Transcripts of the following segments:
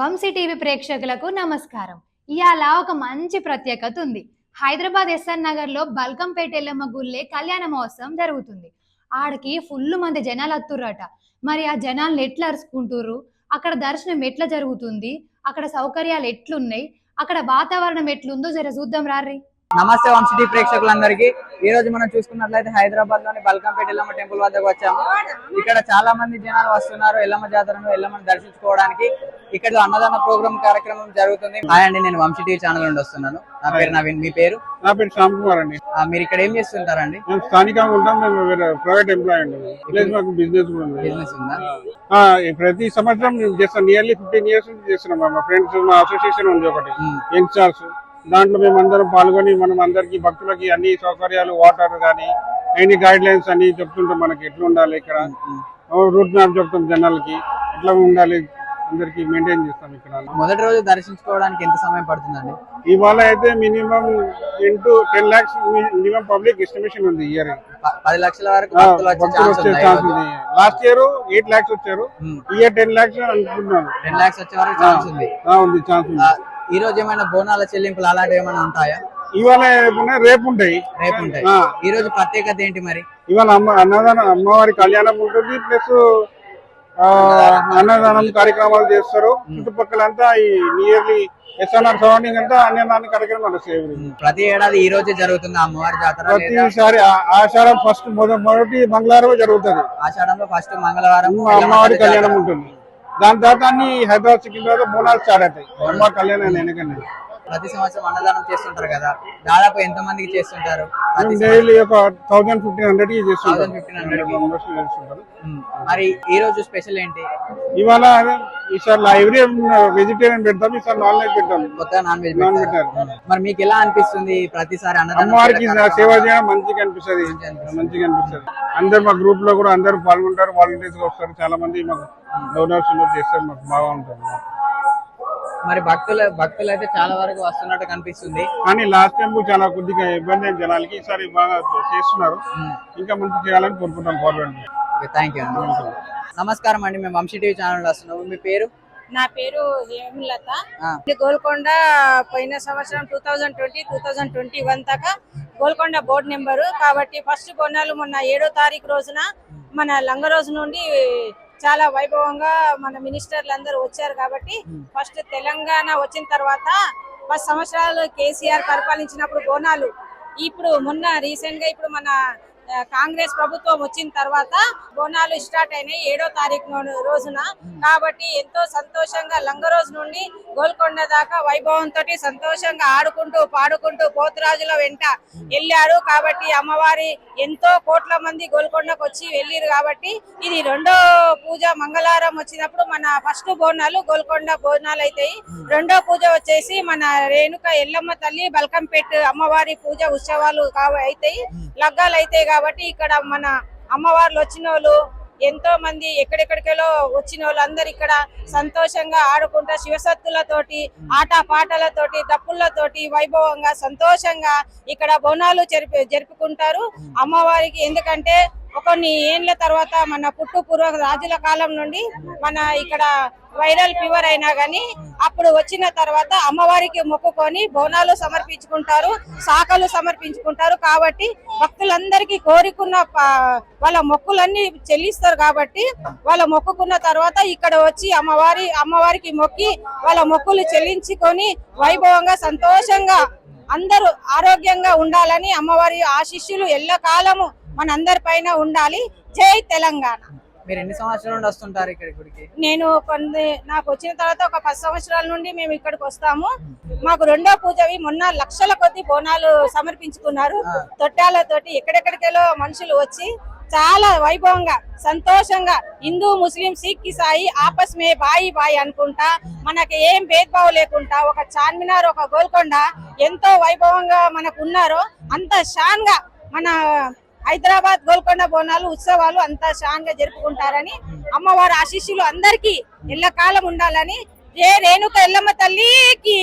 Vamsi TV ప్రేక్షకులకు నమస్కారం. ఇయాల ఒక మంచి ప్రత్యేకత ఉంది. హైదరాబాద్ ఎస్ఆర్ నగర్ లో బల్కంపేట ఎల్లమ్మ గుళ్ళే కళ్యాణ మహోత్సవం జరుగుతుంది. ఆడికి ఫుల్ మంది జనాలు వత్తుర్రట. మరి ఆ జనాలను ఎట్లా అరుచుకుంటుర్రు, అక్కడ దర్శనం ఎట్లా జరుగుతుంది, అక్కడ సౌకర్యాలు ఎట్లున్నాయి, అక్కడ వాతావరణం ఎట్లుందో జర చూద్దాం రారి. నమస్తే వంశీ ప్రేక్షకులందరికీ. ఈ రోజు మనం చూసుకున్నట్లయితే హైదరాబాద్ లోని బల్కంపేట ఎల్లమ్మ టెంపుల్ వద్దకు వచ్చాము. ఇక్కడ చాలా మంది జనాలు వస్తున్నారు ఎల్లమ్మ జాతరను ఎల్లమ్మను దర్శించుకోవడానికి. ఇక్కడ అన్నదాన ప్రోగ్రామ్ కార్యక్రమం జరుగుతుంది. హాయ్ అండి, నేను వంశీ టీవీ ఛానల్ నుండి వస్తున్నాను. నా పేరు నవీన్. మీ పేరు? నా పేరు శ్యామ్ కుమార్ అండి. మీరు ఇక్కడ ఏం చేస్తుంటారండి? మేము స్థానికంగా ఉంటాం. మేము ప్రైవేట్ ఎంప్లాయ్ అండి. మాకు బిజినెస్ కూడా ఉంది. బిజినెస్ ఉందా? ప్రతి సంవత్సరం మేము చేస్తాం. నియర్లీ 15 years నుంచి చేస్తున్నాం. మా ఫ్రెండ్స్, మా అసోసియేషన్ ఉంది ఒకటి, యంగ్స్టర్స్. దాంట్లో మేము అందరం పాల్గొని మనం అందరికి భక్తులకి అన్ని సౌకర్యాలు, వాటర్ కానీ ఎన్ని గైడ్ లైన్స్ అన్ని చెప్తుంటాం. మనకి ఎట్లా ఉండాలి, ఇక్కడ రూట్ మ్యాప్ చెప్తాం, జనాలకి ఎట్లా ఉండాలి, అందరికి మెయింటైన్ చేస్తాం. ఇక్కడ మొదటి రోజు దర్శించుకోవడానికి ఎంత సమయం పడుతుందండి? ఇవాళ అయితే minimum 10 lakhs minimum public estimation ఉంది. ఇయర్ 10 లక్షల వరకు వచ్చే ఛాన్స్ ఉంది. లాస్ట్ ఇయర్ 8 lakhs వచ్చారు. ఇయర్ 10 lakhs అనుకుంటున్నాను. 10 lakhs వచ్చే వరకు ఛాన్స్ ఉంది. ఛాన్స్ ఉంది. ఈ రోజు ఏమైనా బోనాల చెల్లింపులు అలాంటివి ఏమైనా ఉంటాయా? ఇవాళ రేపు ఉంటాయి. రేపు ఉంటాయి. ఈ రోజు ప్రత్యేకత ఏంటి మరి? ఇవాళ అన్నదానం, అమ్మవారి కళ్యాణం ఉంటుంది, ప్లస్ అన్నదానం కార్యక్రమాలు చేస్తారు. చుట్టుపక్కలంతా ఈ నియర్లీ ఎస్ఎన్ఆర్ సరౌండింగ్ అంతా అన్నదాన కార్యక్రమాలు వస్తాయి. ప్రతి ఏడాది ఈ రోజే జరుగుతుంది అమ్మవారి జాతర. ప్రతిసారి ఆషాఢం ఫస్ట్ మొదటి మంగళవారం జరుగుతుంది. ఆషాఢంలో ఫస్ట్ మంగళవారం అమ్మవారి కళ్యాణం ఉంటుంది. దాని తర్వాత అన్ని హైదరాబాద్ సిక్కిం తర్వాత బోనాలు స్టార్ట్ అవుతాయి. అమ్మ కళ్యాణం వెనకనే. ప్రతి సంవత్సరం అన్నదానం చేస్తుంటారు కదా, దాదాపు ఎంత మందికి చేస్తుంటారు? డైలీ ఒక 1000-1500 చేస్తుంటారు. మరి ఈ రోజు స్పెషల్ ఏంటి? ఇవాళ ఈసారి ఎవ్రీ వెజిటేరియన్ పెడతాం, ఈసారి నాన్ వెజ్ పెట్టాం. కొత్తగా నాన్ వెజ్ పెట్టారు. మరి మీకు ఎలా అనిపిస్తుంది ప్రతిసారి అమ్మవారికి సేవ చేయడం? మంచిగా అనిపిస్తుంది, మంచిగా అనిపిస్తుంది. అందరు మా గ్రూప్ లో కూడా అందరు పాల్గొంటారు, వాలంటీర్స్ గా వస్తారు. చాలా మంది మాకు డోనర్స్ చేస్తారు, మాకు బాగా ఉంటుంది. మరి భక్తులు అయితే చాలా వరకు వస్తున్నట్టు కనిపిస్తుంది. కానీ లాస్ట్ టైం చాలా కొద్దిగా ఇబ్బంది అయిన జనాలకి, ఈసారి బాగా చేస్తున్నారు. ఇంకా మంచి చేయాలని కోరుకుంటాం గవర్నమెంట్. Thank you. నమస్కారం అండి, మేము వంశీ టీవీ ఛానల్ వస్తున్నాము. మీ పేరు? నా పేరు హేమలత. గోల్కొండ పోయిన సంవత్సరం 2020-2021 దాకా గోల్కొండ బోర్డు నెంబరు కాబట్టి ఫస్ట్ బోనాలు మొన్న 7వ తారీఖు రోజున మన లంగ రోజు నుండి చాలా వైభవంగా మన మినిస్టర్లు అందరూ వచ్చారు. కాబట్టి ఫస్ట్ తెలంగాణ వచ్చిన తర్వాత 10 సంవత్సరాలు కేసీఆర్ పరిపాలించినప్పుడు బోనాలు, ఇప్పుడు మొన్న రీసెంట్ గా ఇప్పుడు మన కాంగ్రెస్ ప్రభుత్వం వచ్చిన తర్వాత బోనాలు స్టార్ట్ అయినాయి 7వ తారీఖు రోజున. కాబట్టి ఎంతో సంతోషంగా లంగ రోజు నుండి గోల్కొండ దాకా వైభవంతో సంతోషంగా ఆడుకుంటూ పాడుకుంటూ పోతురాజుల వెంట వెళ్ళారు. కాబట్టి అమ్మవారి ఎంతో కోట్ల మంది గోల్కొండకు వచ్చి వెళ్ళారు. కాబట్టి ఇది 2వ పూజ మంగళవారం వచ్చినప్పుడు మన ఫస్ట్ బోనాలు గోల్కొండ బోనాలు అవుతాయి. 2వ పూజ వచ్చేసి మన రేణుక ఎల్లమ్మ తల్లి బల్కంపేట అమ్మవారి పూజ ఉత్సవాలు అవుతాయి, లగ్గాలు అవుతాయి. కాబట్టి ఇక్కడ మన అమ్మవార్లు వచ్చిన వాళ్ళు ఎంతో మంది ఎక్కడెక్కడికెలో వచ్చిన వాళ్ళు అందరు ఇక్కడ సంతోషంగా ఆడుకుంటా శివసత్తులతోటి ఆట పాటలతోటి దప్పులతోటి వైభవంగా సంతోషంగా ఇక్కడ బోనాలు జరుపుకుంటారు అమ్మవారికి. ఎందుకంటే కొన్ని ఏళ్ల తర్వాత మన పూర్వ రాజుల కాలం నుండి మన ఇక్కడ వైరల్ ఫీవర్ అయినా గానీ అప్పుడు వచ్చిన తర్వాత అమ్మవారికి మొక్కుకొని బోనాలు సమర్పించుకుంటారు, శాఖలు సమర్పించుకుంటారు. కాబట్టి భక్తులందరికీ కోరుకున్న వాళ్ళ మొక్కులన్నీ చెల్లిస్తారు. కాబట్టి వాళ్ళ మొక్కుకున్న తర్వాత ఇక్కడ వచ్చి అమ్మవారికి మొక్కి వాళ్ళ మొక్కులు చెల్లించుకొని వైభవంగా సంతోషంగా అందరూ ఆరోగ్యంగా ఉండాలని అమ్మవారి ఆశీస్సులు ఎల్లకాలము మనందరి పైన ఉండాలి. జై తెలంగాణ. మీరు ఎన్ని సంవత్సరాల నుండి వస్తుంటారు ఇక్కడికి? నేను నాకు వచ్చిన తర్వాత ఒక 10 సంవత్సరాల నుండి మేము ఇక్కడికి వస్తాము. మాకు 2వ పూజవి మొన్న లక్షల కొద్ది బోనాలు సమర్పించుకున్నారు తొట్టాలతోటి. ఎక్కడెక్కడికెలో మనుషులు వచ్చి చాలా వైభవంగా సంతోషంగా హిందూ ముస్లిం సిక్ ఇసాయి ఆపస్ మే బాయి బాయి అనుకుంటా మనకి ఏం భేదభావం లేకుండా ఒక చార్మినార్ ఒక గోల్కొండ ఎంతో వైభవంగా మనకు ఉన్నారో అంత షాన్ గా మన హైదరాబాద్ గోల్కొండ బోనాలు ఉత్సవాలు అంతా షాన్ గా జరుపుకుంటారని అమ్మవారి ఆశీస్సులు అందరికీ ఎల్లకాలం ఉండాలని. ఏ రేణుక ఎల్లమ్మ తల్లికి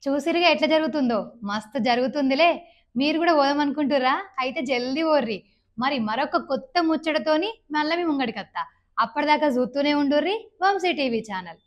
చూసిరుగా ఎట్లా జరుగుతుందో, మస్తు జరుగుతుందిలే. మీరు కూడా పోదామనుకుంటుర్రా? అయితే జల్దీ ఓర్రి. మరి మరొక కొత్త ముచ్చటతోని మళ్ళీ మీ ముంగడికత్తా. అప్పటిదాకా చూస్తూనే ఉండుర్రి వంశీ టీవీ ఛానల్.